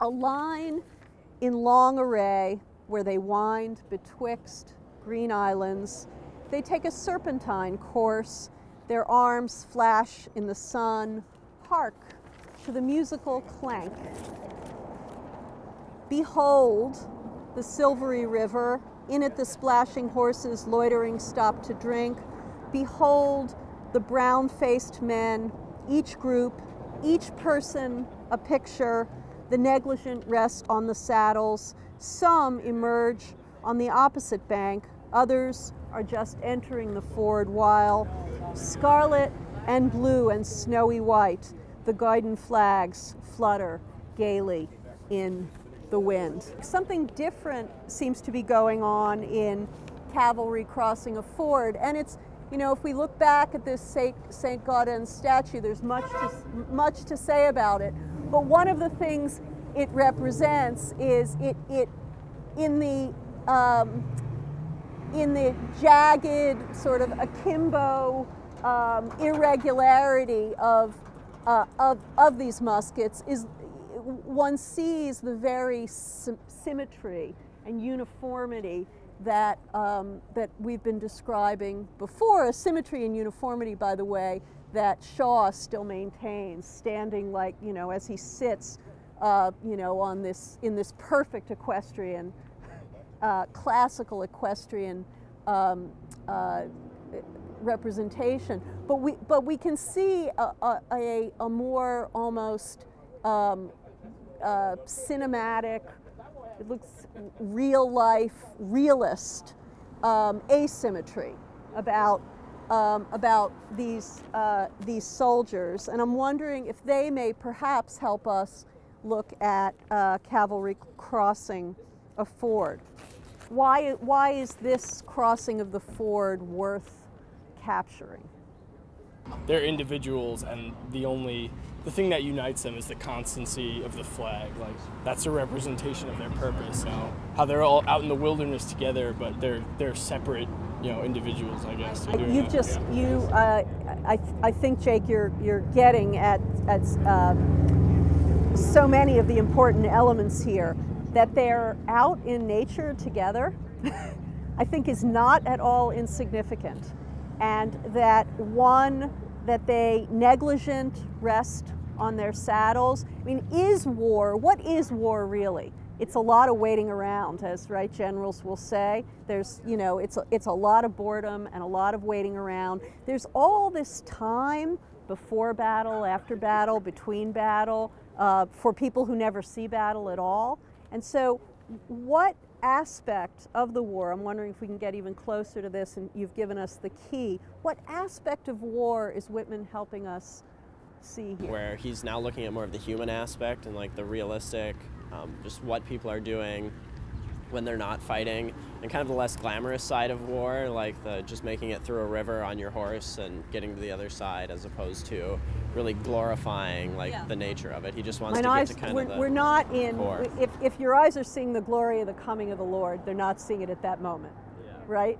A line in long array where they wind betwixt green islands. They take a serpentine course, their arms flash in the sun. Hark to the musical clank. Behold the silvery river, in it the splashing horses loitering stop to drink. Behold the brown-faced men, each group, each person a picture. The negligent rest on the saddles. Some emerge on the opposite bank. Others are just entering the ford while scarlet and blue and snowy white, the garden flags flutter gaily in the wind. Something different seems to be going on in Cavalry crossing a ford, and it's, you know, if we look back at this Saint Gaudens statue, there's much to say about it. But one of the things it represents is it in the jagged sort of akimbo irregularity of these muskets is one sees the very symmetry and uniformity that that we've been describing before. A symmetry and uniformity, by the way, that Shaw still maintains, standing like, you know, as he sits, you know, on this, in this perfect equestrian, classical equestrian representation. But we can see a more almost cinematic, it looks real life, realist asymmetry about these soldiers, and I'm wondering if they may perhaps help us look at cavalry crossing a ford. Why is this crossing of the ford worth capturing? They're individuals, and the thing that unites them is the constancy of the flag. Like, that's a representation of their purpose. You know, how they're all out in the wilderness together, but they're separate, you know, individuals, I guess. I think, Jake, you're getting at so many of the important elements here. That they're out in nature together, I think, is not at all insignificant, and that they negligent rest on their saddles. I mean, what is war really? It's a lot of waiting around, as generals will say. There's, you know, it's a lot of boredom and a lot of waiting around. There's all this time before battle, after battle, between battle, for people who never see battle at all. And so what aspect of the war, I'm wondering if we can get even closer to this, and you've given us the key, what aspect of war is Whitman helping us see here? Where he's now looking at more of the human aspect and like the realistic, just what people are doing when they're not fighting, and kind of the less glamorous side of war, like the just making it through a river on your horse and getting to the other side, as opposed to really glorifying the nature of it. He just wants to get to kind of the we're not in core. If your eyes are seeing the glory of the coming of the Lord, they're not seeing it at that moment, right?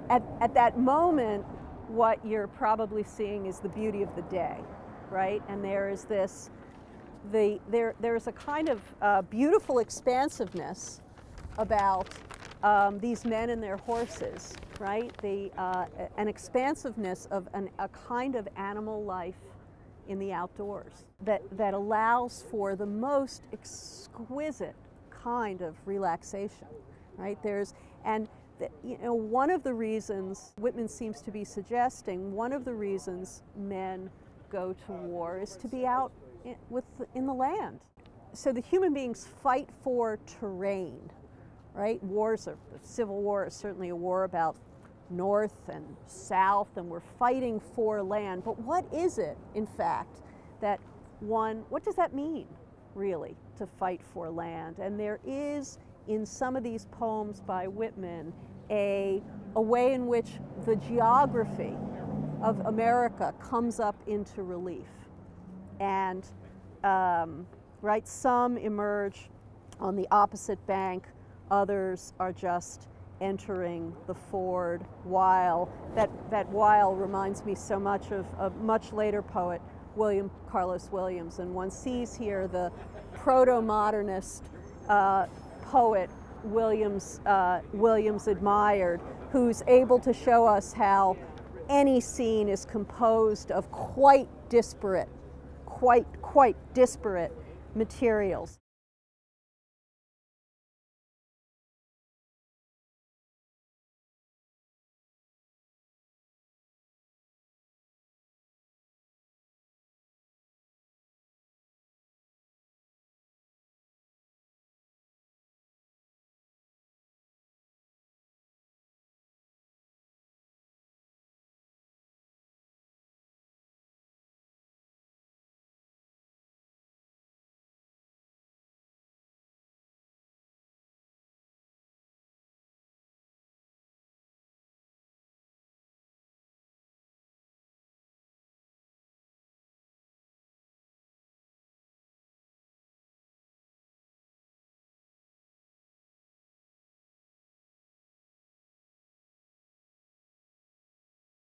at that moment, what you're probably seeing is the beauty of the day, right? And there is this, there's a kind of beautiful expansiveness about these men and their horses, right? An expansiveness of a kind of animal life in the outdoors that allows for the most exquisite kind of relaxation, right? You know, one of the reasons Whitman seems to be suggesting, one of the reasons men go to war is to be out in the land. So the human beings fight for terrain, right? The Civil War is certainly a war about north and south, and we're fighting for land. But what is it, in fact, what does that mean, really, to fight for land? And there is, in some of these poems by Whitman, a way in which the geography of America comes up into relief. And, some emerge on the opposite bank, others are just entering the ford while. That while reminds me so much of a much later poet, William Carlos Williams, and one sees here the proto-modernist poet Williams admired, who's able to show us how any scene is composed of quite disparate materials.